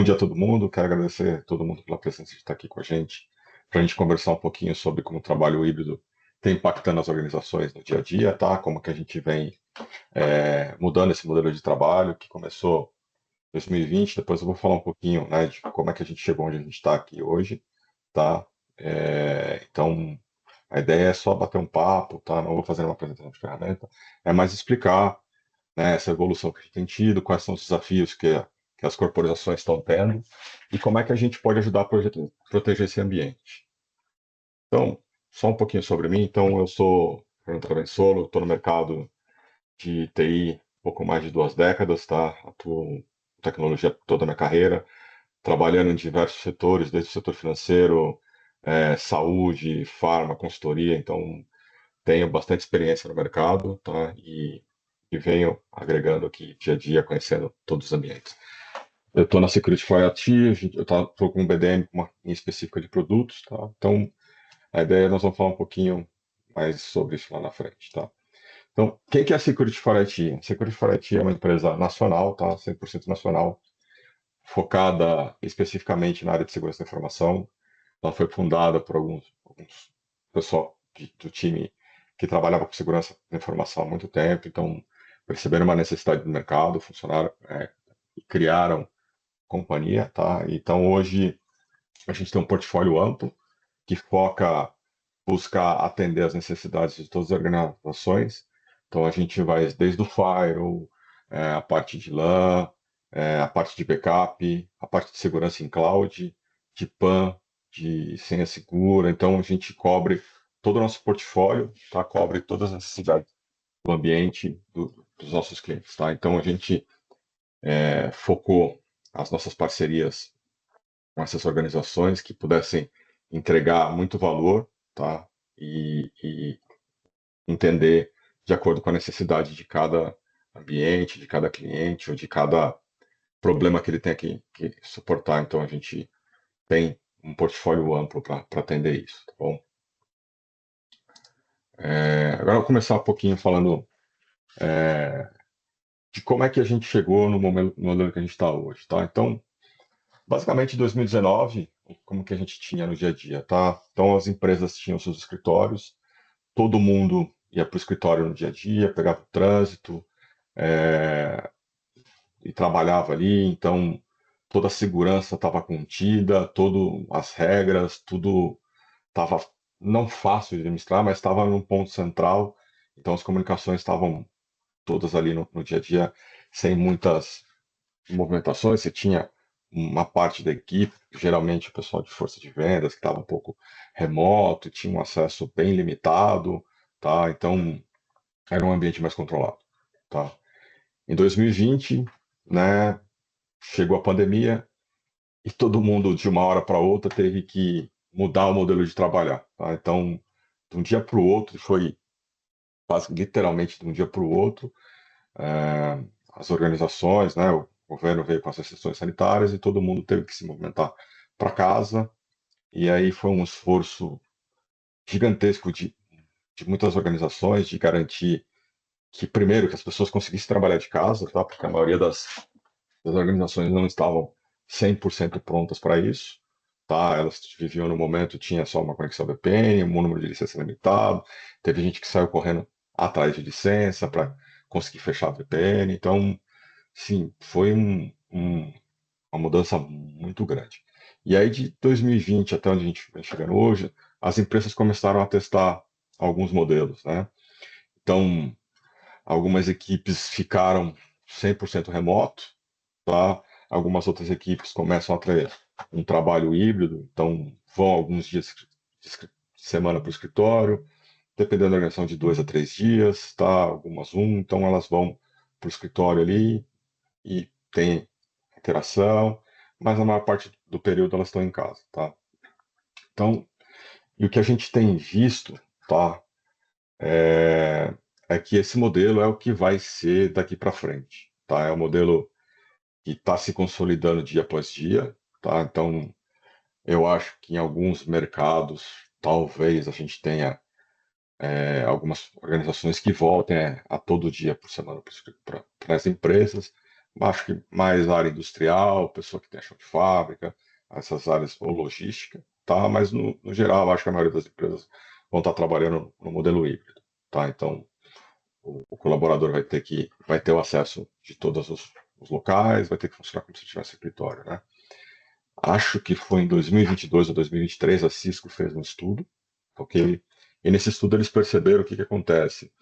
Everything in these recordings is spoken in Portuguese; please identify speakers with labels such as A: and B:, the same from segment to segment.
A: dia a todo mundo. Quero agradecer a todo mundo pela presença de estar aqui com a gente, para a gente conversar um pouquinho sobre como o trabalho híbrido tem impactando as organizações no dia a dia, tá? Como que a gente vem mudando esse modelo de trabalho que começou em 2020. Depois eu vou falar um pouquinho, né, de como é que a gente chegou onde a gente está aqui hoje, tá? Então, a ideia é só bater um papo, tá? Não vou fazer uma apresentação de ferramenta, é mais explicar, né, essa evolução que a gente tem tido, quais são os desafios que as corporações estão tendo e como é que a gente pode ajudar a proteger esse ambiente. Então, só um pouquinho sobre mim. Então, eu sou Fernando Travensolo, estou no mercado de TI pouco mais de 2 décadas, tá? Atuo em tecnologia toda a minha carreira, trabalhando em diversos setores, desde o setor financeiro, saúde, farma, consultoria. Então, tenho bastante experiência no mercado, tá? E venho agregando aqui dia a dia, conhecendo todos os ambientes. Eu estou na Security IT, eu estou com um BDM em específica de produtos, tá? Então, a ideia é nós vamos falar um pouquinho mais sobre isso lá na frente, tá? Então, quem que é a Security IT? A Security IT é uma empresa nacional, tá? 100% nacional, focada especificamente na área de segurança da informação. Ela foi fundada por alguns pessoal do time que trabalhava com segurança da informação há muito tempo, então perceberam uma necessidade do mercado, funcionaram e criaram companhia, tá? Então hoje a gente tem um portfólio amplo que foca buscar atender as necessidades de todas as organizações. Então a gente vai desde o firewall, a parte de LAN, a parte de backup, a parte de segurança em cloud, de PAN, de senha segura. Então a gente cobre todo o nosso portfólio, tá? Cobre todas as necessidades do ambiente dos nossos clientes, tá? Então a gente focou as nossas parcerias com essas organizações que pudessem entregar muito valor, tá? E entender de acordo com a necessidade de cada ambiente, de cada cliente ou de cada problema que ele tem que suportar. Então a gente tem um portfólio amplo para atender isso, tá bom? Agora eu vou começar um pouquinho falando de como é que a gente chegou no modelo que a gente está hoje, tá? Então, basicamente, em 2019, como que a gente tinha no dia a dia, tá? Então, as empresas tinham seus escritórios, todo mundo ia para o escritório no dia a dia, pegava o trânsito, é, e trabalhava ali, então toda a segurança estava contida, todas as regras, tudo estava não fácil de administrar, mas estava num ponto central, então as comunicações estavam todas ali no dia a dia, sem muitas movimentações. Você tinha uma parte da equipe, geralmente o pessoal de força de vendas, que estava um pouco remoto, tinha um acesso bem limitado, tá? Então era um ambiente mais controlado, tá? Em 2020, né, chegou a pandemia e todo mundo de uma hora para outra teve que mudar o modelo de trabalhar, tá? Então, de um dia para o outro, foi quase literalmente de um dia para o outro, as organizações, né, o governo veio com as restrições sanitárias e todo mundo teve que se movimentar para casa. E aí foi um esforço gigantesco de muitas organizações de garantir que, primeiro, que as pessoas conseguissem trabalhar de casa, tá? Porque a maioria das organizações não estavam 100% prontas para isso, tá? Elas viviam no momento, tinha só uma conexão VPN, um número de licença limitado, teve gente que saiu correndo atrás de licença para conseguir fechar a VPN. Então, sim, foi uma mudança muito grande. E aí, de 2020 até onde a gente vem chegando hoje, as empresas começaram a testar alguns modelos, né? Então, algumas equipes ficaram 100% remoto, tá? Algumas outras equipes começam a ter um trabalho híbrido, então vão alguns dias de semana para o escritório, dependendo da organização de 2 a 3 dias, tá? Algumas então elas vão para o escritório ali e tem interação, mas a maior parte do período elas estão em casa, tá? Então, e o que a gente tem visto, tá? É, é que esse modelo é o que vai ser daqui para frente, tá? É o modelo que está se consolidando dia após dia, tá? Então, eu acho que em alguns mercados, talvez a gente tenha algumas organizações que voltem a todo dia por semana para as empresas, acho que mais área industrial, pessoa que tem chão de fábrica, essas áreas ou logística, tá? Mas no geral, acho que a maioria das empresas vão estar trabalhando no modelo híbrido, tá? Então, o colaborador vai ter o acesso de todos os locais, vai ter que funcionar como se tivesse escritório, né? Acho que foi em 2022 ou 2023 a Cisco fez um estudo, ok? E nesse estudo eles perceberam o que acontece.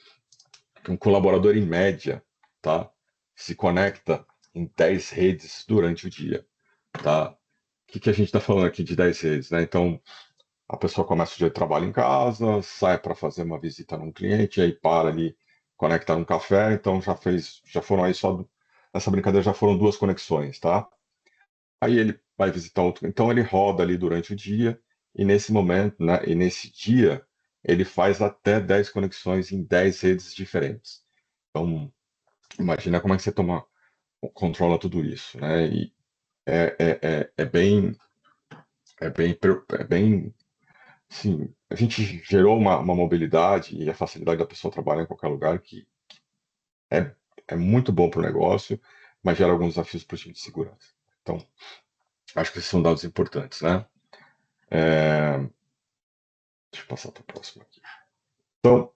A: Que um colaborador em média, tá? Se conecta em 10 redes durante o dia, tá? O que a gente está falando aqui de 10 redes, né? Então, a pessoa começa o dia de trabalho em casa, sai para fazer uma visita num cliente, aí para ali, conecta num café, então já foram aí só, nessa brincadeira já foram duas conexões, tá? Aí ele vai visitar outro, então ele roda ali durante o dia, e nesse momento, né, e nesse dia, ele faz até 10 conexões em 10 redes diferentes. Então, imagina como é que você controla tudo isso, né? E é bem, é bem, sim, a gente gerou uma mobilidade e a facilidade da pessoa trabalhar em qualquer lugar que é, é muito bom para o negócio, mas gera alguns desafios para o time de segurança. Então, acho que esses são dados importantes, né? É, deixa eu passar para o próximo aqui. Então,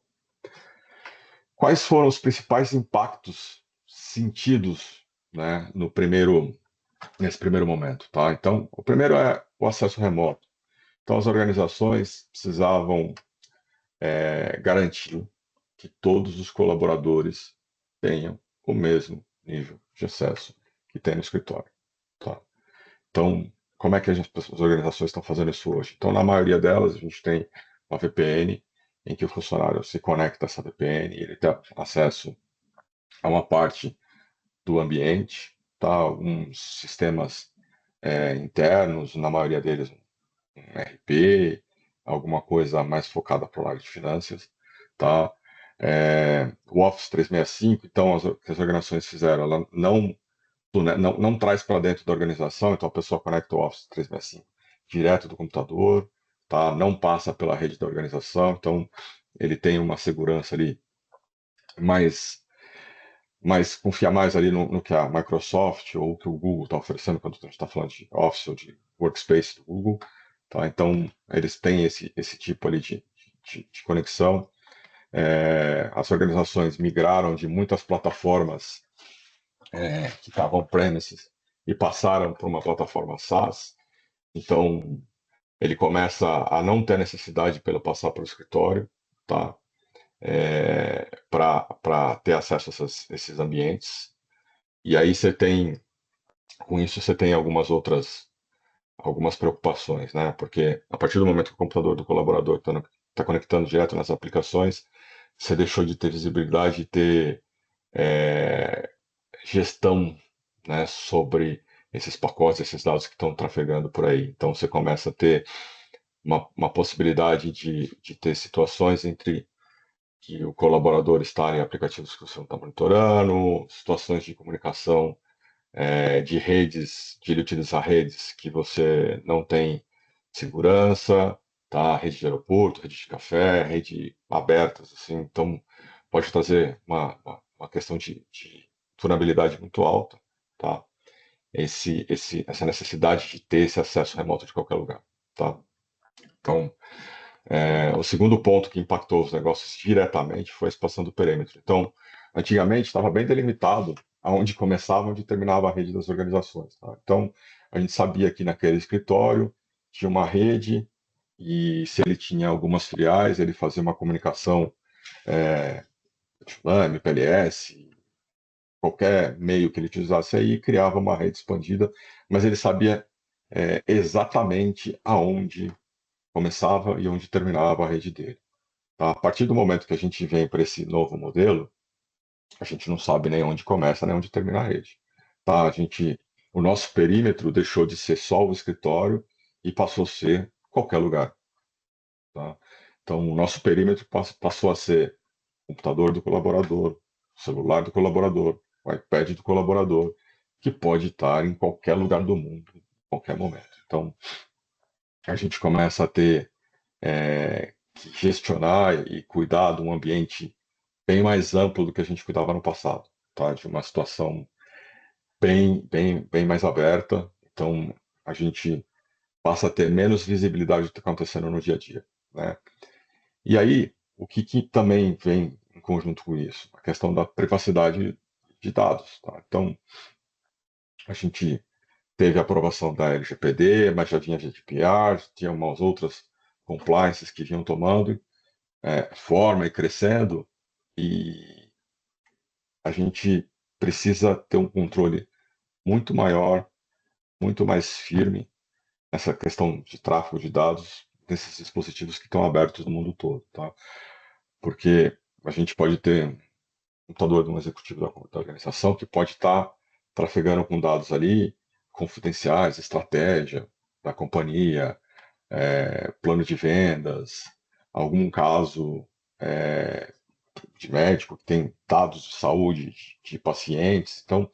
A: quais foram os principais impactos sentidos, né, nesse primeiro momento, tá? Então, o primeiro é o acesso remoto. Então, as organizações precisavam garantir que todos os colaboradores tenham o mesmo nível de acesso que tem no escritório, tá? Então, como é que as organizações estão fazendo isso hoje? Então, na maioria delas, a gente tem uma VPN em que o funcionário se conecta a essa VPN e ele tem acesso a uma parte do ambiente, tá? Alguns sistemas internos, na maioria deles um RP, alguma coisa mais focada para o lado de finanças, tá? O Office 365, então, que as organizações fizeram, ela não traz para dentro da organização, então a pessoa conecta o Office 365 direto do computador, tá? Não passa pela rede da organização, então ele tem uma segurança ali mais confia mais ali no que a Microsoft ou o que o Google está oferecendo quando a gente está falando de Office ou de Workspace do Google, tá? Então, eles têm esse tipo ali de conexão. As organizações migraram de muitas plataformas que estavam premises e passaram para uma plataforma SaaS. Então, ele começa a não ter necessidade pelo passar para o escritório, tá? Para ter acesso a esses ambientes. E aí com isso você tem algumas preocupações, né? Porque a partir do momento que o computador do colaborador está conectando direto nas aplicações, você deixou de ter visibilidade e ter é, gestão, né, sobre esses pacotes, esses dados que estão trafegando por aí. Então você começa a ter uma possibilidade de ter situações entre que o colaborador está em aplicativos que você não está monitorando, situações de comunicação de redes, de ele utilizar redes que você não tem segurança, tá? Rede de aeroporto, rede de café, rede abertas, assim, então pode trazer uma questão de vulnerabilidade muito alta, tá? Essa necessidade de ter esse acesso remoto de qualquer lugar, tá? Então, o segundo ponto que impactou os negócios diretamente foi a expansão do perímetro. Então, antigamente estava bem delimitado aonde começava e onde terminava a rede das organizações, tá? Então, a gente sabia que naquele escritório tinha uma rede e se ele tinha algumas filiais, ele fazia uma comunicação, tipo, MPLS, qualquer meio que ele utilizasse aí, criava uma rede expandida, mas ele sabia exatamente aonde começava e onde terminava a rede dele. Tá? A partir do momento que a gente vem para esse novo modelo, a gente não sabe nem onde começa nem onde termina a rede. Tá? O nosso perímetro deixou de ser só o escritório e passou a ser qualquer lugar. Tá? Então, o nosso perímetro passou a ser o computador do colaborador, o celular do colaborador, o iPad do colaborador, que pode estar em qualquer lugar do mundo, em qualquer momento. Então, a gente começa a ter que gestionar e cuidar de um ambiente bem mais amplo do que a gente cuidava no passado, tá? De uma situação bem mais aberta. Então, a gente passa a ter menos visibilidade do que está acontecendo no dia a dia, né? E aí, o que também vem em conjunto com isso? A questão da privacidade de dados, tá? Então, a gente teve a aprovação da LGPD, mas já vinha GDPR, tinha umas outras compliances que vinham tomando forma e crescendo, e a gente precisa ter um controle muito maior, muito mais firme nessa questão de tráfego de dados desses dispositivos que estão abertos no mundo todo, tá? Porque a gente pode ter um computador de um executivo da organização que pode estar trafegando com dados ali confidenciais, estratégia da companhia, plano de vendas, algum caso é, de médico que tem dados de saúde de pacientes. Então,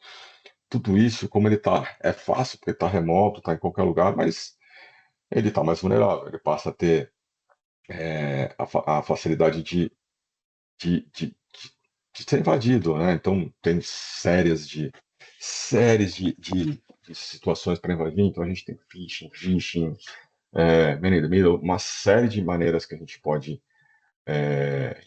A: tudo isso, como ele está, é fácil porque está remoto, está em qualquer lugar, mas ele está mais vulnerável. Ele passa a ter a facilidade de, de, de, de ser invadido, né? Então, tem séries de situações para invadir. Então, a gente tem phishing, man in the middle, uma série de maneiras que a gente pode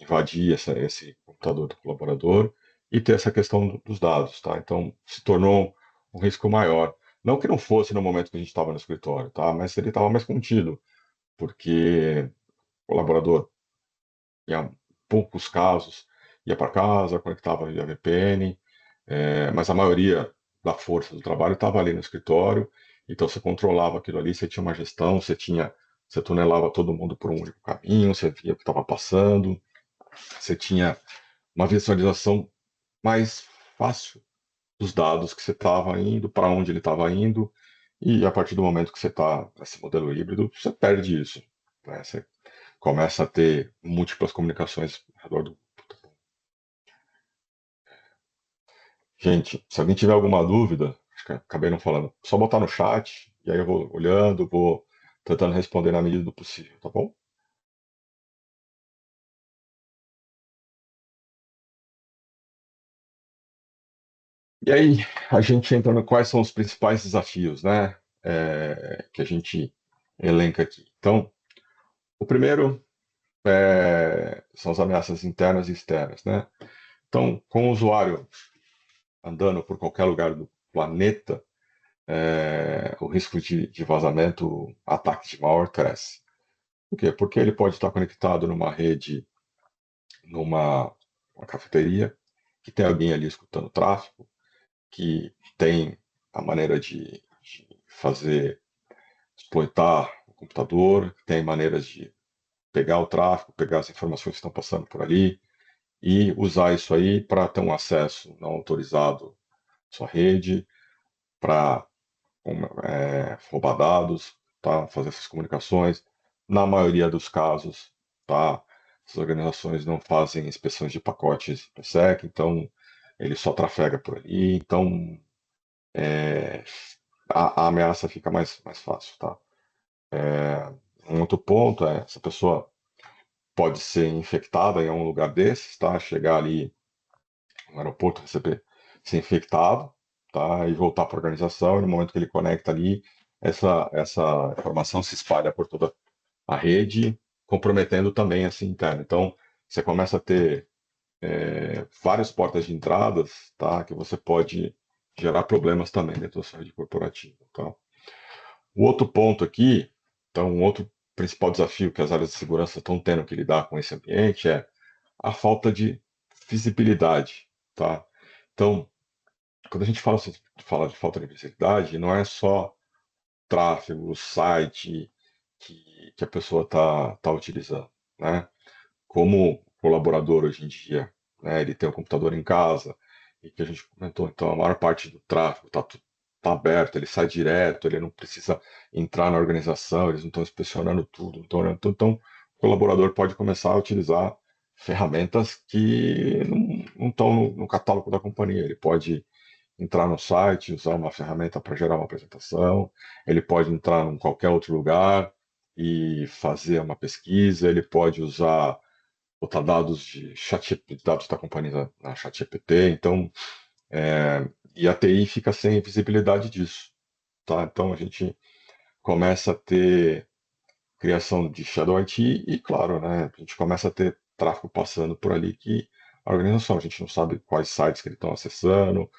A: invadir esse computador do colaborador e ter essa questão dos dados, tá? Então, se tornou um risco maior. Não que não fosse no momento que a gente estava no escritório, tá? Mas ele estava mais contido, porque o colaborador, em poucos casos, ia para casa, conectava via VPN, mas a maioria da força do trabalho estava ali no escritório, então você controlava aquilo ali, você tinha uma gestão, você tunelava todo mundo por um único caminho, você via o que estava passando, você tinha uma visualização mais fácil dos dados que você estava indo, para onde ele estava indo, e a partir do momento que você está nesse modelo híbrido, você perde isso, né? Você começa a ter múltiplas comunicações ao redor do. Gente, se alguém tiver alguma dúvida, acho que acabei não falando, só botar no chat, e aí eu vou olhando, vou tentando responder na medida do possível, tá bom? E aí, a gente entra no quais são os principais desafios, né? Que a gente elenca aqui. Então, o primeiro são as ameaças internas e externas, né? Então, com o usuário andando por qualquer lugar do planeta, o risco de vazamento, ataque de malware cresce. Por quê? Porque ele pode estar conectado numa rede, numa cafeteria, que tem alguém ali escutando tráfego, que tem a maneira de fazer, exploitar o computador, que tem maneiras de pegar o tráfego, pegar as informações que estão passando por ali e usar isso aí para ter um acesso não autorizado à sua rede, para roubar dados, tá? Fazer essas comunicações. Na maioria dos casos, tá? Essas organizações não fazem inspeções de pacotes PSEC, então ele só trafega por ali. Então a ameaça fica mais fácil, tá? Um outro ponto é essa pessoa pode ser infectada em algum lugar desses, tá? Chegar ali no aeroporto, receber, ser infectado, tá? E voltar para a organização, e no momento que ele conecta ali, essa informação se espalha por toda a rede, comprometendo também essa interna. Então, você começa a ter várias portas de entradas, tá? Que você pode gerar problemas também dentro da sua rede corporativa, tá? O outro ponto aqui, então, um outro principal desafio que as áreas de segurança estão tendo que lidar com esse ambiente é a falta de visibilidade, tá? Então, quando a gente fala de falta de visibilidade, não é só tráfego, site que a pessoa está utilizando, né? Como colaborador hoje em dia, né, ele tem um computador em casa, e que a gente comentou, então a maior parte do tráfego tá aberto, ele sai direto, ele não precisa entrar na organização, eles não estão inspecionando tudo, então o colaborador pode começar a utilizar ferramentas que não estão no catálogo da companhia, ele pode entrar no site, usar uma ferramenta para gerar uma apresentação, ele pode entrar em qualquer outro lugar e fazer uma pesquisa, ele pode usar botar dados de chat, dados da companhia na ChatGPT. Então, E a TI fica sem visibilidade disso, tá? Então a gente começa a ter criação de Shadow IT e, claro, né, a gente começa a ter tráfego passando por ali que a organização, a gente não sabe quais sites que eles estão acessando,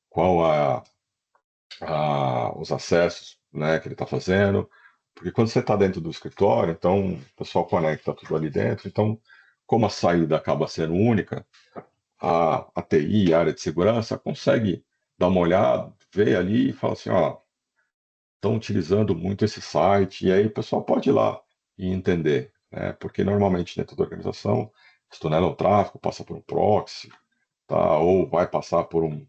A: qual os acessos, né, que ele está fazendo, porque quando você está dentro do escritório, então o pessoal conecta tudo ali dentro, então como a saída acaba sendo única, a TI, a área de segurança, consegue dar uma olhada, ver ali e fala assim, ó, estão utilizando muito esse site, e aí o pessoal pode ir lá e entender, né? Porque normalmente dentro da organização, se tunela o tráfego, passa por um proxy, tá? Ou vai passar por um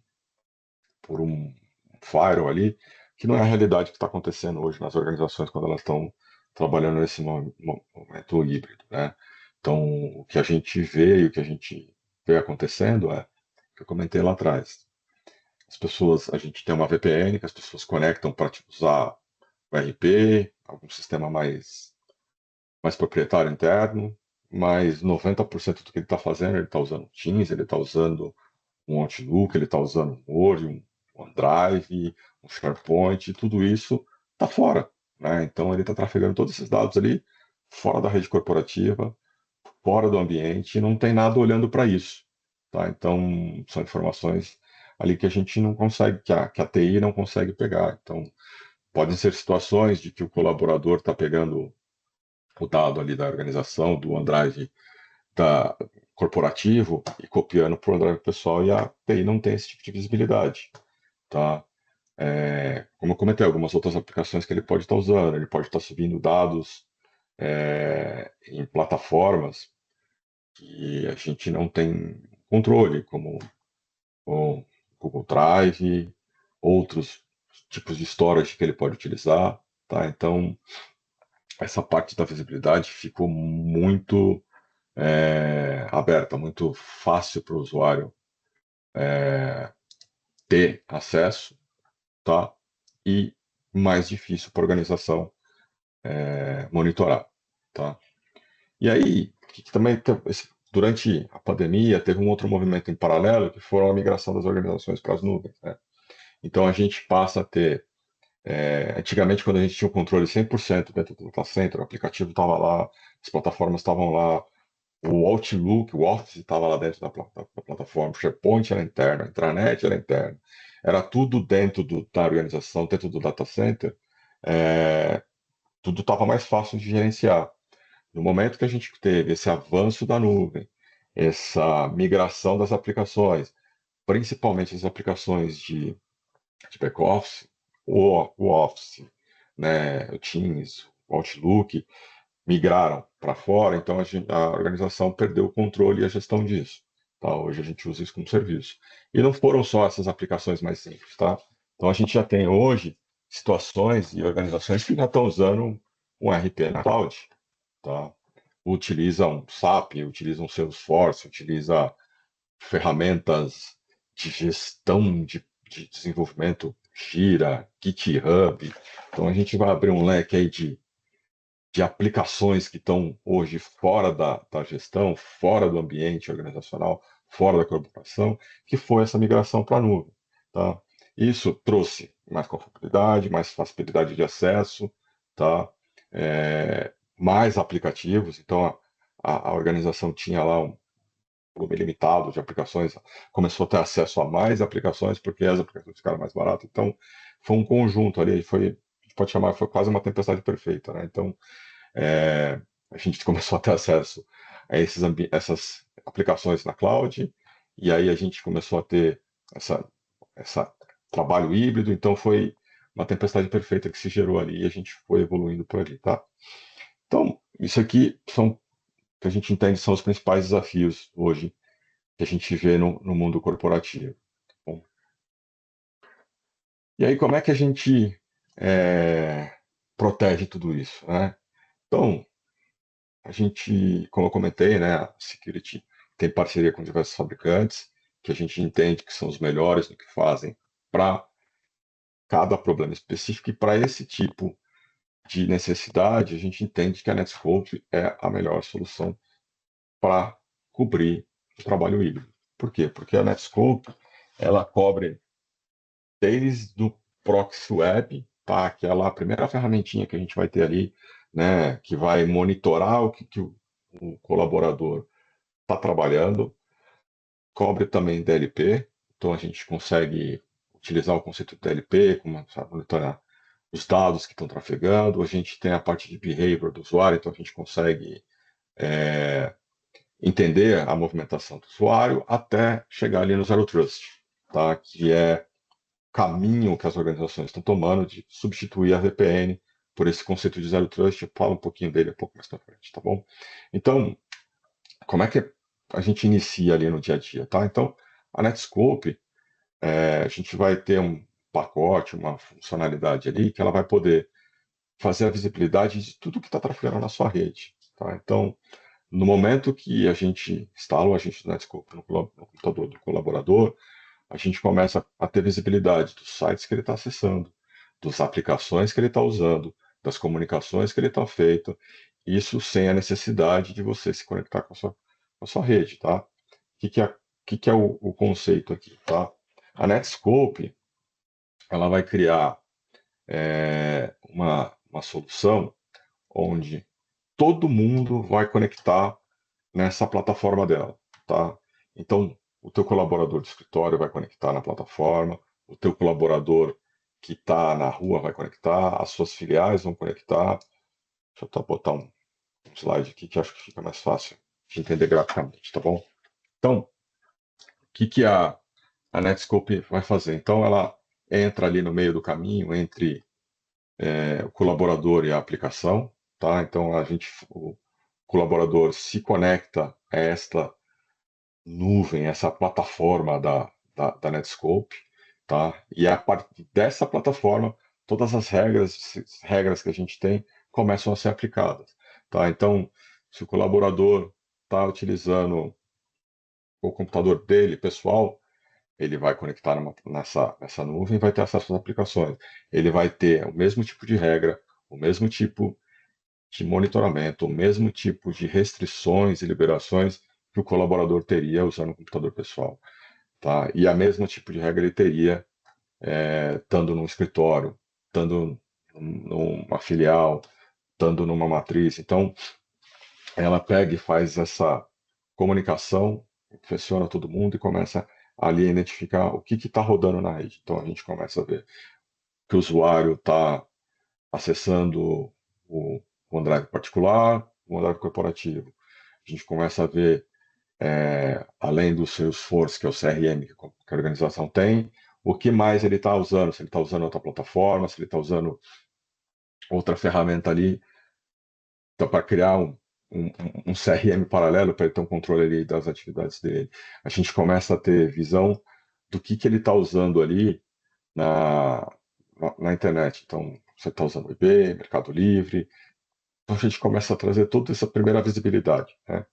A: firewall ali, que não é a realidade que está acontecendo hoje nas organizações quando elas estão trabalhando nesse momento híbrido, né? Então, o que a gente vê e o que a gente vê acontecendo é o que eu comentei lá atrás. As pessoas, a gente tem uma VPN que as pessoas conectam para usar o RP, algum sistema mais proprietário interno, mas 90% do que ele está fazendo, ele está usando Teams, ele está usando um Outlook, ele está usando um Word, um OneDrive, um SharePoint, tudo isso está fora, né? Então ele está trafegando todos esses dados ali fora da rede corporativa, fora do ambiente, e não tem nada olhando para isso, tá? Então são informações ali que a gente não consegue, que a TI não consegue pegar. Então podem ser situações de que o colaborador está pegando o dado ali da organização, do OneDrive da corporativo e copiando para o OneDrive pessoal, e a TI não tem esse tipo de visibilidade, tá? Como eu comentei, algumas outras aplicações que ele pode estar usando, ele pode estar subindo dados em plataformas que a gente não tem controle, como o Google Drive, outros tipos de storage que ele pode utilizar, tá? Então, essa parte da visibilidade ficou muito aberta, muito fácil para o usuário ter acesso, tá? E mais difícil para a organização monitorar, tá? E aí, que também durante a pandemia teve um outro movimento em paralelo que foi a migração das organizações para as nuvens, né? Então a gente passa a ter, antigamente quando a gente tinha o controle 100% dentro do data center, o aplicativo estava lá, as plataformas estavam lá, o Outlook, o Office estava lá dentro da plataforma, o SharePoint era interno, a intranet era interna, era tudo dentro da organização, dentro do data center, é, tudo estava mais fácil de gerenciar. No momento que a gente teve esse avanço da nuvem, essa migração das aplicações, principalmente as aplicações de back-office, o Office, né, o Teams, o Outlook, migraram para fora, então a organização perdeu o controle e a gestão disso. Tá? Hoje a gente usa isso como serviço. E não foram só essas aplicações mais simples, tá? Então a gente já tem hoje situações e organizações que já estão usando um RP na cloud, tá? Utilizam SAP, utilizam Salesforce, utilizam ferramentas de gestão de desenvolvimento, Gira, GitHub. Então a gente vai abrir um leque aí de aplicações que estão hoje fora da gestão, fora do ambiente organizacional, fora da corporação, que foi essa migração para a nuvem. Tá? Isso trouxe mais confortabilidade, mais facilidade de acesso, tá? Mais aplicativos, então a organização tinha lá um volume limitado de aplicações, começou a ter acesso a mais aplicações, porque as aplicações ficaram mais baratas, então foi um conjunto ali, a gente pode chamar, foi quase uma tempestade perfeita, né? Então, a gente começou a ter acesso a essas aplicações na cloud, e aí a gente começou a ter essa trabalho híbrido, então foi uma tempestade perfeita que se gerou ali e a gente foi evoluindo por ali, tá? Então, isso aqui são que a gente entende são os principais desafios hoje que a gente vê no mundo corporativo. Bom, e aí, como é que a gente protege tudo isso, né? Então, a gente, como eu comentei, né, a Security tem parceria com diversos fabricantes, que a gente entende que são os melhores no que fazem para cada problema específico, e para esse tipo de necessidade, a gente entende que a Netscope é a melhor solução para cobrir o trabalho híbrido. Por quê? Porque a Netscope, ela cobre desde o proxy web, tá? Que é lá a primeira ferramentinha que a gente vai ter ali, né? Que vai monitorar que o colaborador está trabalhando, cobre também DLP, então a gente consegue utilizar o conceito de DLP, como monitorar os dados que estão trafegando, a gente tem a parte de behavior do usuário, então a gente consegue entender a movimentação do usuário até chegar ali no Zero Trust, tá? Que é o caminho que as organizações estão tomando de substituir a VPN por esse conceito de Zero Trust. Eu falo um pouquinho dele um pouco mais para frente, tá bom? Então, como é que a gente inicia ali no dia a dia, tá? Então, a Netscope, a gente vai ter um pacote, uma funcionalidade ali que ela vai poder fazer a visibilidade de tudo que está trafegando na sua rede, tá? Então, no momento que a gente instala o agente do Netscope no computador do colaborador, a gente começa a ter visibilidade dos sites que ele está acessando, das aplicações que ele está usando, das comunicações que ele está feito, isso sem a necessidade de você se conectar com a sua rede, tá? Que é o conceito aqui, tá? A Netscope, ela vai criar uma solução onde todo mundo vai conectar nessa plataforma dela, tá? Então, o teu colaborador de escritório vai conectar na plataforma, o teu colaborador que está na rua vai conectar, as suas filiais vão conectar. Deixa eu botar um slide aqui que acho que fica mais fácil de entender graficamente, tá bom? Então, que a Netscope vai fazer? Então, ela entra ali no meio do caminho entre o colaborador e a aplicação, tá? Então, o colaborador se conecta a esta nuvem, essa plataforma da Netscope, tá? E a partir dessa plataforma, todas as regras que a gente tem começam a ser aplicadas, tá? Então, se o colaborador está utilizando o computador dele, pessoal, ele vai conectar nessa nuvem e vai ter acesso às aplicações. Ele vai ter o mesmo tipo de regra, o mesmo tipo de monitoramento, o mesmo tipo de restrições e liberações que o colaborador teria usando o computador pessoal, tá? E a mesma tipo de regra ele teria estando num escritório, estando numa filial, estando numa matriz. Então, ela pega e faz essa comunicação, pressiona todo mundo e começa ali a identificar o que está rodando na rede. Então, a gente começa a ver que o usuário está acessando o OneDrive particular, o OneDrive corporativo. A gente começa a ver, além do Salesforce, que é o CRM que a organização tem, o que mais ele está usando, se ele está usando outra plataforma, se ele está usando outra ferramenta ali, então, para criar um CRM paralelo, para ele ter um controle ali das atividades dele. A gente começa a ter visão do que ele está usando ali na internet. Então, você está usando o eBay, Mercado Livre. Então, a gente começa a trazer toda essa primeira visibilidade, né?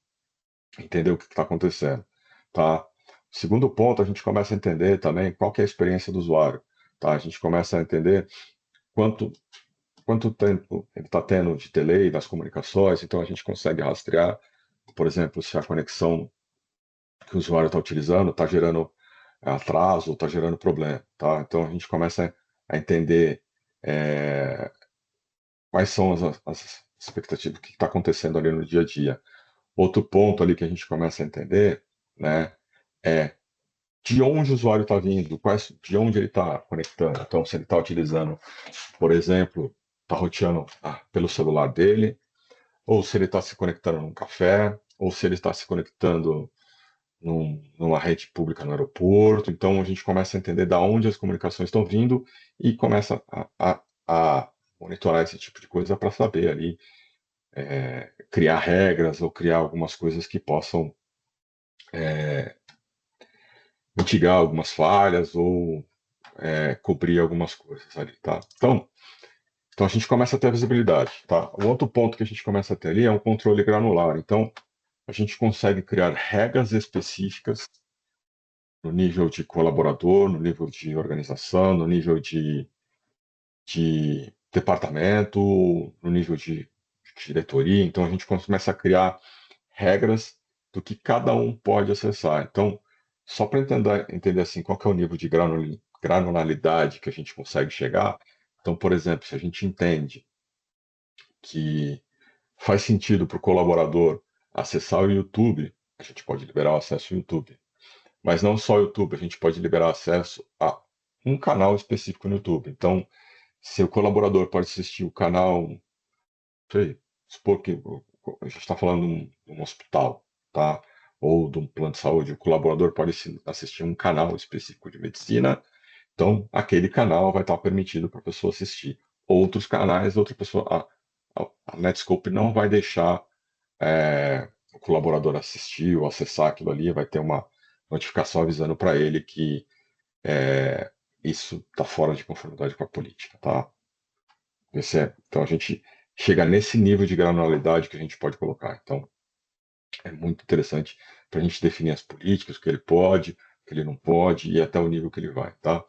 A: Entender o que está acontecendo, tá? Segundo ponto, a gente começa a entender também qual que é a experiência do usuário, tá? A gente começa a entender quanto, quanto tempo ele está tendo de delay nas comunicações, então a gente consegue rastrear, por exemplo, se a conexão que o usuário está utilizando está gerando atraso, está gerando problema, tá? Então a gente começa a entender quais são as expectativas, o que está acontecendo ali no dia a dia. Outro ponto ali que a gente começa a entender, né, é de onde o usuário está vindo, de onde ele está conectando. Então, se ele está utilizando, por exemplo, está roteando pelo celular dele, ou se ele está se conectando num café, ou se ele está se conectando numa rede pública no aeroporto. Então, a gente começa a entender da onde as comunicações estão vindo e começa a monitorar esse tipo de coisa para saber ali, criar regras ou criar algumas coisas que possam mitigar algumas falhas ou cobrir algumas coisas ali, tá? Então a gente começa a ter a visibilidade, tá? O outro ponto que a gente começa a ter ali é um controle granular. Então a gente consegue criar regras específicas no nível de colaborador, no nível de organização, no nível de departamento, no nível de diretoria. Então a gente começa a criar regras do que cada um pode acessar. Então, só para entender assim, qual que é o nível de granularidade que a gente consegue chegar. Então, por exemplo, se a gente entende que faz sentido para o colaborador acessar o YouTube, a gente pode liberar o acesso ao YouTube. Mas não só o YouTube, a gente pode liberar acesso a um canal específico no YouTube. Então, se o colaborador pode assistir o canal, sei, supor que a gente está falando de um hospital, tá? Ou de um plano de saúde, o colaborador pode assistir um canal específico de medicina, então aquele canal vai estar permitido para a pessoa assistir. Outros canais, outra pessoa, a Netscope não vai deixar o colaborador assistir ou acessar aquilo ali, vai ter uma notificação avisando para ele que isso está fora de conformidade com a política, tá? Então a gente chega nesse nível de granularidade que a gente pode colocar. Então é muito interessante para a gente definir as políticas, o que ele pode, o que ele não pode e até o nível que ele vai, tá?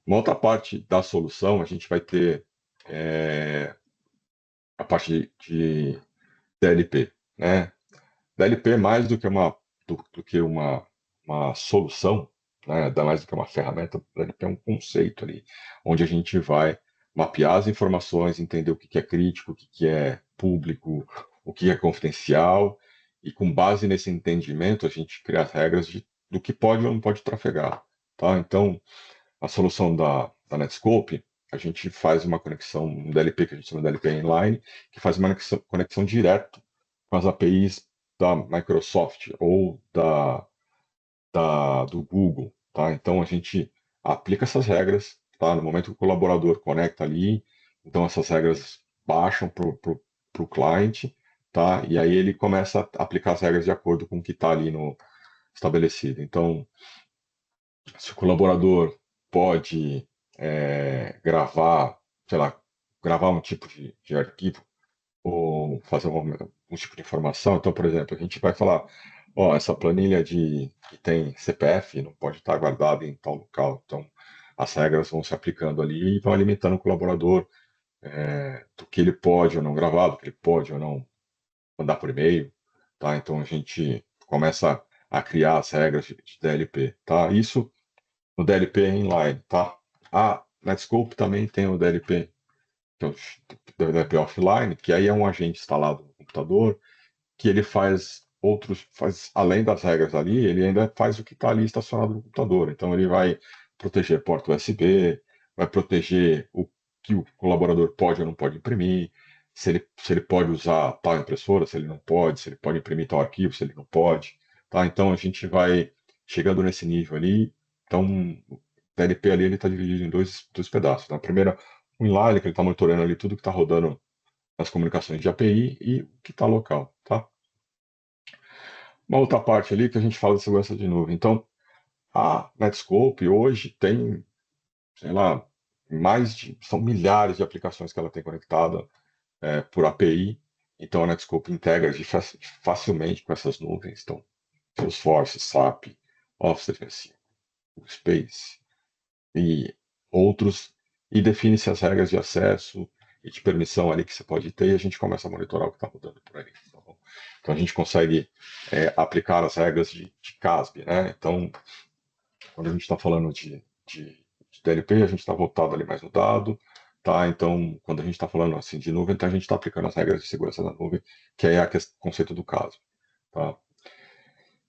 A: Uma outra parte da solução, a gente vai ter a parte de DLP, né? DLP é mais do que uma solução, né? Dá mais do que uma ferramenta, DLP é um conceito ali, onde a gente vai mapear as informações, entender o que é crítico, o que é público, o que é confidencial, e com base nesse entendimento, a gente cria as regras do que pode ou não pode trafegar, tá? Então, a solução da Netscope, a gente faz uma conexão, um DLP que a gente chama de DLP inline, que faz uma conexão direta com as APIs da Microsoft ou do Google, tá? Então a gente aplica essas regras, tá? No momento que o colaborador conecta ali, então essas regras baixam para o cliente, tá? E aí ele começa a aplicar as regras de acordo com o que está ali no estabelecido. Então, se o colaborador pode gravar, sei lá, gravar um tipo de arquivo ou fazer um tipo de informação. Então, por exemplo, a gente vai falar, ó, essa planilha que tem CPF não pode estar guardada em tal local. Então, as regras vão se aplicando ali e vão alimentando o colaborador do que ele pode ou não gravar, do que ele pode ou não mandar por e-mail, tá? Então, a gente começa a criar as regras de DLP, tá? Isso no DLP inline, tá? A Netscope também tem o DLP, que é o DLP offline, que aí é um agente instalado no computador, que ele faz além das regras ali, ele ainda faz o que está ali estacionado no computador. Então ele vai proteger porta USB, vai proteger o que o colaborador pode ou não pode imprimir, se ele pode usar tal impressora, se ele não pode, se ele pode imprimir tal arquivo, se ele não pode, tá? Então a gente vai chegando nesse nível ali. Então o TLP ali ele está dividido em dois pedaços. Na primeira, o inline, que ele está monitorando ali tudo que está rodando nas comunicações de API e o que está local, tá? Uma outra parte ali que a gente fala de segurança de nuvem. Então, a Netscope hoje tem, sei lá, são milhares de aplicações que ela tem conectada por API. Então, a Netscope integra facilmente com essas nuvens. Então, Salesforce, SAP, Office 365, Space e outros, e define-se as regras de acesso e de permissão ali que você pode ter, e a gente começa a monitorar o que está rodando por aí. Tá bom? Então a gente consegue aplicar as regras de CASB, né? Então, quando a gente está falando de DLP, a gente está voltado ali mais no dado, tá? Então, quando a gente está falando assim de nuvem, então a gente está aplicando as regras de segurança da nuvem, que é o conceito do caso, tá?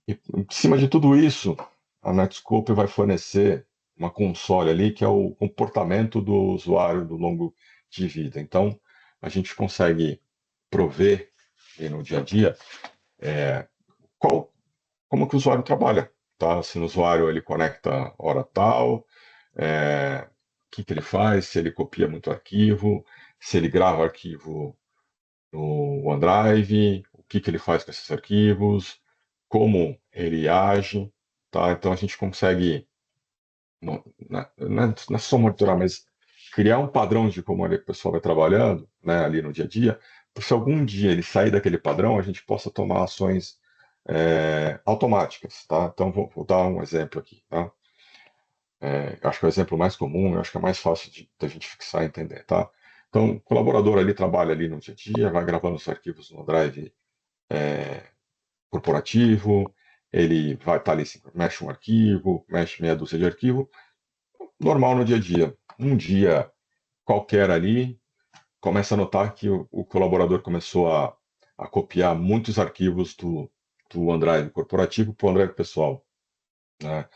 A: E em cima de tudo isso, a Netscope vai fornecer uma console ali que é o comportamento do usuário do longo de vida. Então, a gente consegue prover no dia a dia qual, como que o usuário trabalha, tá? Se o usuário ele conecta hora tal, o que ele faz, se ele copia muito arquivo, se ele grava arquivo no OneDrive, o que ele faz com esses arquivos, como ele age, tá? Então a gente consegue, não é só monitorar, mas criar um padrão de como a pessoa vai trabalhando, né, ali no dia a dia, para se algum dia ele sair daquele padrão, a gente possa tomar ações automáticas, tá? Então vou dar um exemplo aqui, tá? Acho que é o exemplo mais comum, eu acho que é mais fácil da gente fixar e entender, tá? Então, o colaborador ali trabalha ali no dia a dia, vai gravando os arquivos no Drive corporativo, ele vai estar ali, mexe um arquivo, mexe meia dúzia de arquivo, normal no dia a dia. Um dia qualquer ali, começa a notar que o colaborador começou a copiar muitos arquivos do OneDrive corporativo para o OneDrive pessoal, né?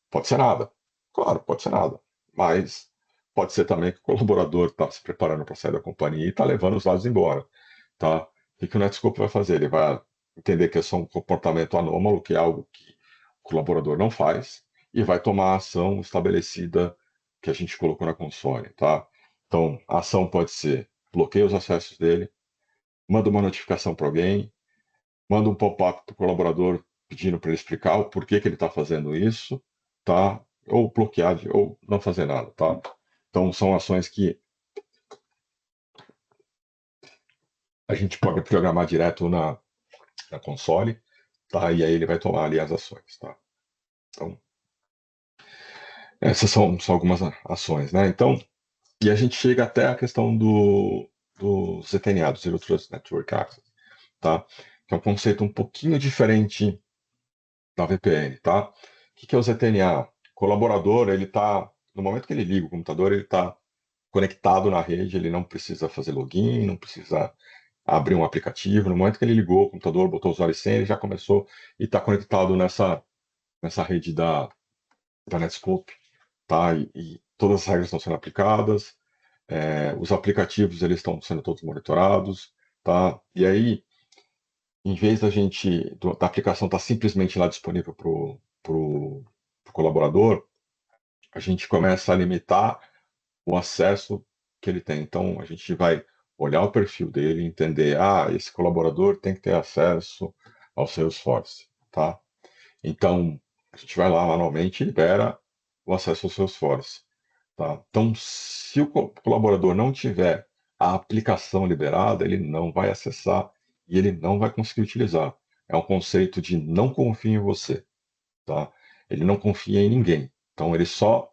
A: Pode ser nada, claro, pode ser nada, mas pode ser também que o colaborador está se preparando para sair da companhia e está levando os dados embora, tá? O que o Netscope vai fazer? Ele vai entender que é só um comportamento anômalo, que é algo que o colaborador não faz, e vai tomar a ação estabelecida que a gente colocou na console, tá? Então, a ação pode ser bloqueia os acessos dele, manda uma notificação para alguém, manda um pop-up para o colaborador pedindo para ele explicar o porquê que ele está fazendo isso, tá? Ou bloquear, ou não fazer nada, tá? Então, são ações que a gente pode programar direto na console, tá? E aí ele vai tomar ali as ações, tá? Então, essas são algumas ações, né? Então, e a gente chega até a questão do ZTNA, do Zero Trust Network Access, tá? Que é um conceito um pouquinho diferente da VPN, tá? O que é o ZTNA? O colaborador, ele tá, no momento que ele liga o computador, ele está conectado na rede, ele não precisa fazer login, não precisa abrir um aplicativo. No momento que ele ligou o computador, botou o usuário e senha, ele já começou e está conectado nessa rede da Netscope, tá? E todas as regras estão sendo aplicadas, os aplicativos eles estão sendo todos monitorados, tá? E aí, em vez da aplicação estar simplesmente lá disponível para o colaborador, a gente começa a limitar o acesso que ele tem. Então, a gente vai olhar o perfil dele, entender, esse colaborador tem que ter acesso ao Salesforce, tá? Então, a gente vai lá manualmente e libera o acesso ao Salesforce, tá? Então, se o colaborador não tiver a aplicação liberada, ele não vai acessar e ele não vai conseguir utilizar. É um conceito de não confia em você, tá? Ele não confia em ninguém. Então, ele só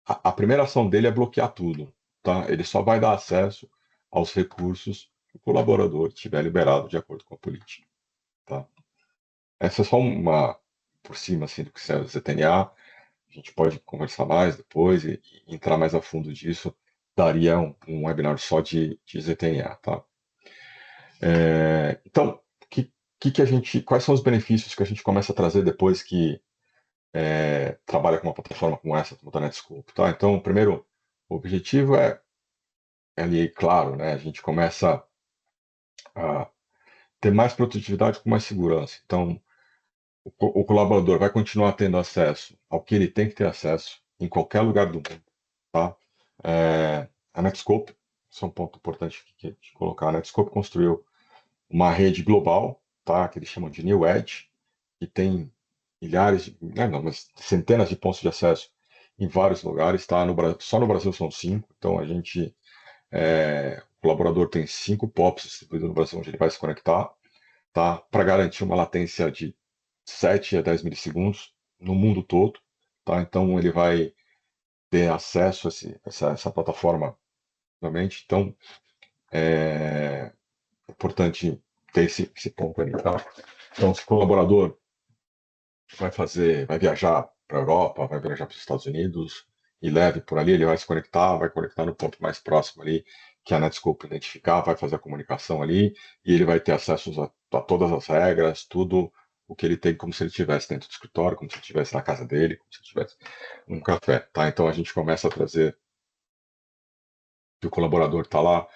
A: a primeira ação dele é bloquear tudo, tá? Ele só vai dar acesso aos recursos que o colaborador tiver liberado de acordo com a política, tá? Essa é só uma por cima assim do que é o ZTNA. A gente pode conversar mais depois e entrar mais a fundo disso. Daria um webinar só de ZTNA, tá? Então, quais são os benefícios que a gente começa a trazer depois que trabalha com uma plataforma como essa, como a Netscope, tá? Então, primeiro, o objetivo é ali, claro, né, a gente começa a ter mais produtividade com mais segurança. Então, o colaborador vai continuar tendo acesso ao que ele tem que ter acesso em qualquer lugar do mundo, tá? A Netscope, isso é um ponto importante de colocar. A Netscope construiu uma rede global, tá? Que eles chamam de New Edge, que tem milhares, não, mas centenas de pontos de acesso em vários lugares, tá? Só no Brasil são 5, então o colaborador tem 5 POPs distribuídos no Brasil onde ele vai se conectar, tá? Para garantir uma latência de 7 a 10 milissegundos no mundo todo, tá? Então ele vai ter acesso a essa plataforma novamente. Então é importante ter esse ponto ali, tá? Então, se o colaborador vai viajar para a Europa, vai viajar para os Estados Unidos e leve por ali, ele vai conectar no ponto mais próximo ali que a Netscope identificar, vai fazer a comunicação ali e ele vai ter acesso a todas as regras, tudo o que ele tem, como se ele estivesse dentro do escritório, como se ele estivesse na casa dele, como se ele estivesse num café, tá? Então a gente começa a trazer que o colaborador está lá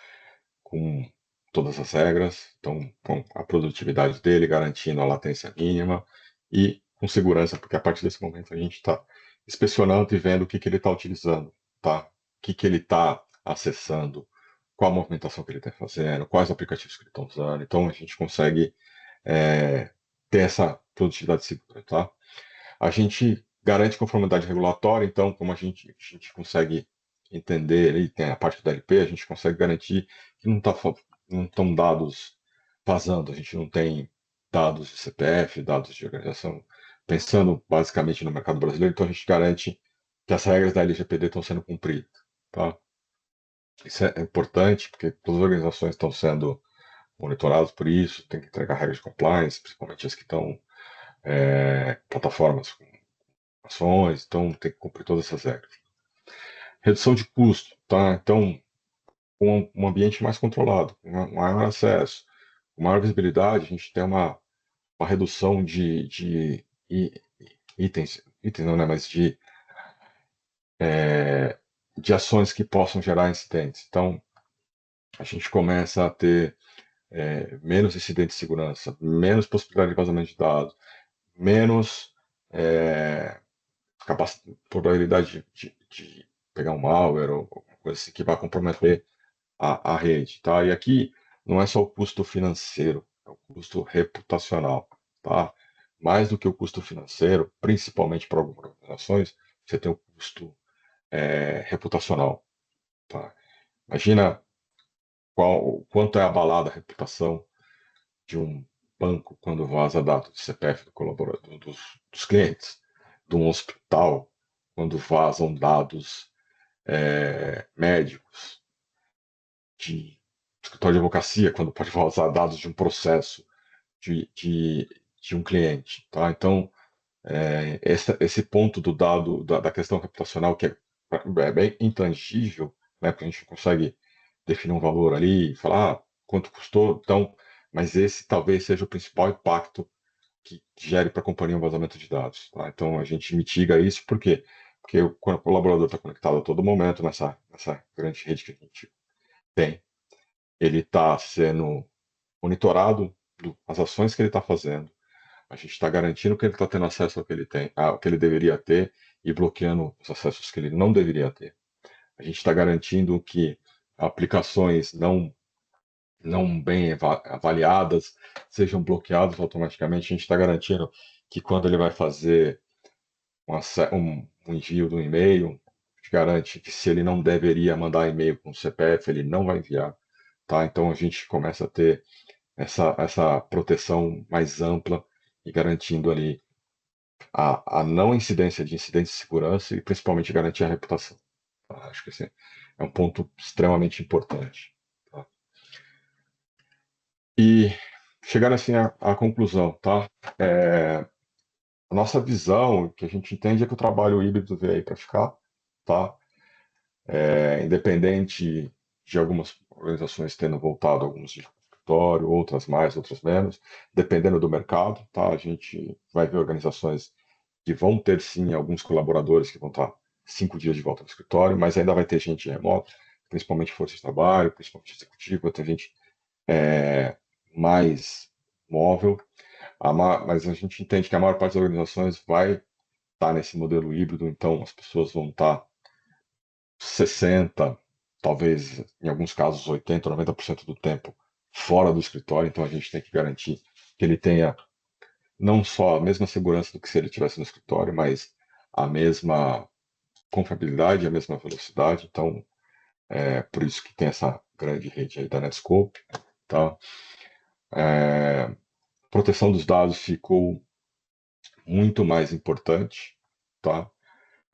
A: com todas as regras, então com a produtividade dele, garantindo a latência mínima e com segurança, porque a partir desse momento a gente está inspecionando e vendo o que ele está utilizando, tá? O que ele está acessando, qual a movimentação que ele está fazendo, quais aplicativos que ele está usando. Então a gente consegue ter essa produtividade segura, tá? A gente garante conformidade regulatória, então, como a gente consegue entender, ali tem a parte da LP, a gente consegue garantir que não estão dados vazando, a gente não tem dados de CPF, dados de organização, pensando basicamente no mercado brasileiro, então a gente garante que as regras da LGPD estão sendo cumpridas, tá? Isso é importante, porque todas as organizações estão sendo monitoradas por isso, tem que entregar regras de compliance, principalmente as que estão plataformas ações, então tem que cumprir todas essas regras. Redução de custo, tá? Então, com um ambiente mais controlado, com maior acesso, com maior visibilidade, a gente tem uma redução de itens não, né? Mas de ações que possam gerar incidentes. Então, a gente começa a ter menos incidentes de segurança, menos possibilidade de vazamento de dados, menos é, probabilidade de pegar um malware ou alguma coisa assim que vai comprometer a rede, tá? E aqui não é só o custo financeiro, é o custo reputacional, tá? Mais do que o custo financeiro, principalmente para algumas organizações, você tem o custo reputacional, tá? Imagina quanto é abalada a reputação de um banco quando vaza dados de CPF do colaborador, dos clientes, de um hospital quando vazam dados médicos, de escritório de advocacia quando pode vazar dados de um processo de, de, de um cliente, tá? Então, esse ponto do dado, da questão reputacional, que é bem intangível, né? Porque a gente consegue definir um valor ali, falar quanto custou, então, mas esse talvez seja o principal impacto que gere para a companhia um vazamento de dados, tá? Então, a gente mitiga isso, por quê? Porque quando o colaborador está conectado a todo momento nessa grande rede que a gente tem, ele está sendo monitorado as ações que ele está fazendo, a gente está garantindo que ele está tendo acesso ao que ele tem, ao que ele deveria ter e bloqueando os acessos que ele não deveria ter. A gente está garantindo que aplicações não bem avaliadas sejam bloqueadas automaticamente. A gente está garantindo que quando ele vai fazer um envio do e-mail, a gente garante que se ele não deveria mandar e-mail com o CPF, ele não vai enviar. Tá? Então a gente começa a ter essa proteção mais ampla e garantindo ali a não incidência de incidentes de segurança e principalmente garantir a reputação. Tá? Acho que esse é um ponto extremamente importante. Tá? E chegar assim à conclusão, tá? A nossa visão, que a gente entende é que o trabalho híbrido veio aí para ficar, tá? Independente de algumas organizações tendo voltado, alguns de escritório, outras mais, outras menos, dependendo do mercado, tá? A gente vai ver organizações que vão ter sim alguns colaboradores que vão estar 5 dias de volta no escritório, mas ainda vai ter gente remota, principalmente força de trabalho, principalmente executiva, vai ter gente mais móvel, mas a gente entende que a maior parte das organizações vai estar nesse modelo híbrido, então as pessoas vão estar 60, talvez em alguns casos 80, 90% do tempo fora do escritório, então a gente tem que garantir que ele tenha não só a mesma segurança do que se ele estivesse no escritório, mas a mesma confiabilidade, a mesma velocidade. Então, é por isso que tem essa grande rede aí da Netscope. Tá? Proteção dos dados ficou muito mais importante, tá?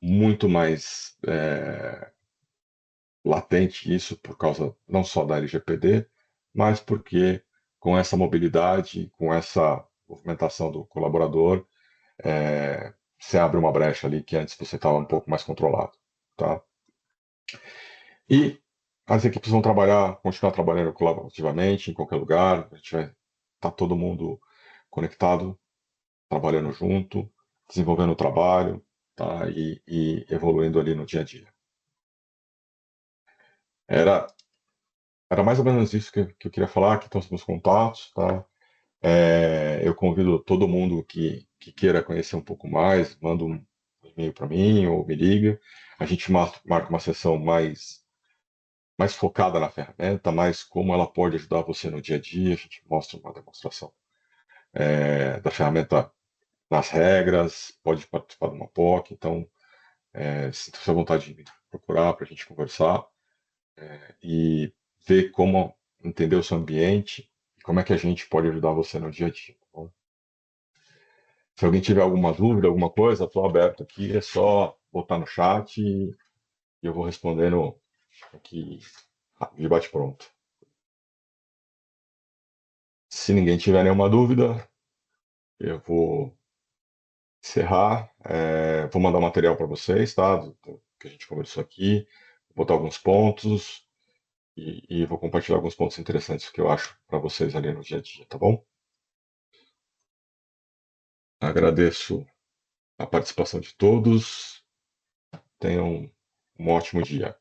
A: Muito mais latente isso por causa não só da LGPD, mas porque com essa mobilidade, com essa movimentação do colaborador, você abre uma brecha ali que antes você estava um pouco mais controlado, tá? E as equipes vão continuar trabalhando colaborativamente em qualquer lugar, a gente vai estar todo mundo conectado, trabalhando junto, desenvolvendo o trabalho, tá? E evoluindo ali no dia a dia. Era, era mais ou menos isso que eu queria falar, que estão os meus contatos, tá? Eu convido todo mundo que queira conhecer um pouco mais, manda um e-mail para mim ou me liga. A gente marca uma sessão mais focada na ferramenta, mais como ela pode ajudar você no dia a dia. A gente mostra uma demonstração da ferramenta nas regras, pode participar de uma POC. Então, sinta-se à vontade de me procurar para a gente conversar e ver como entender o seu ambiente e como é que a gente pode ajudar você no dia a dia. Tá bom? Se alguém tiver alguma dúvida, alguma coisa, estou aberto aqui, é só botar no chat e eu vou respondendo aqui de bate-pronto. Se ninguém tiver nenhuma dúvida, eu vou encerrar. Vou mandar o material para vocês, tá? Do que a gente conversou aqui, vou botar alguns pontos e vou compartilhar alguns pontos interessantes que eu acho para vocês ali no dia a dia, tá bom? Agradeço a participação de todos. Tenham um ótimo dia.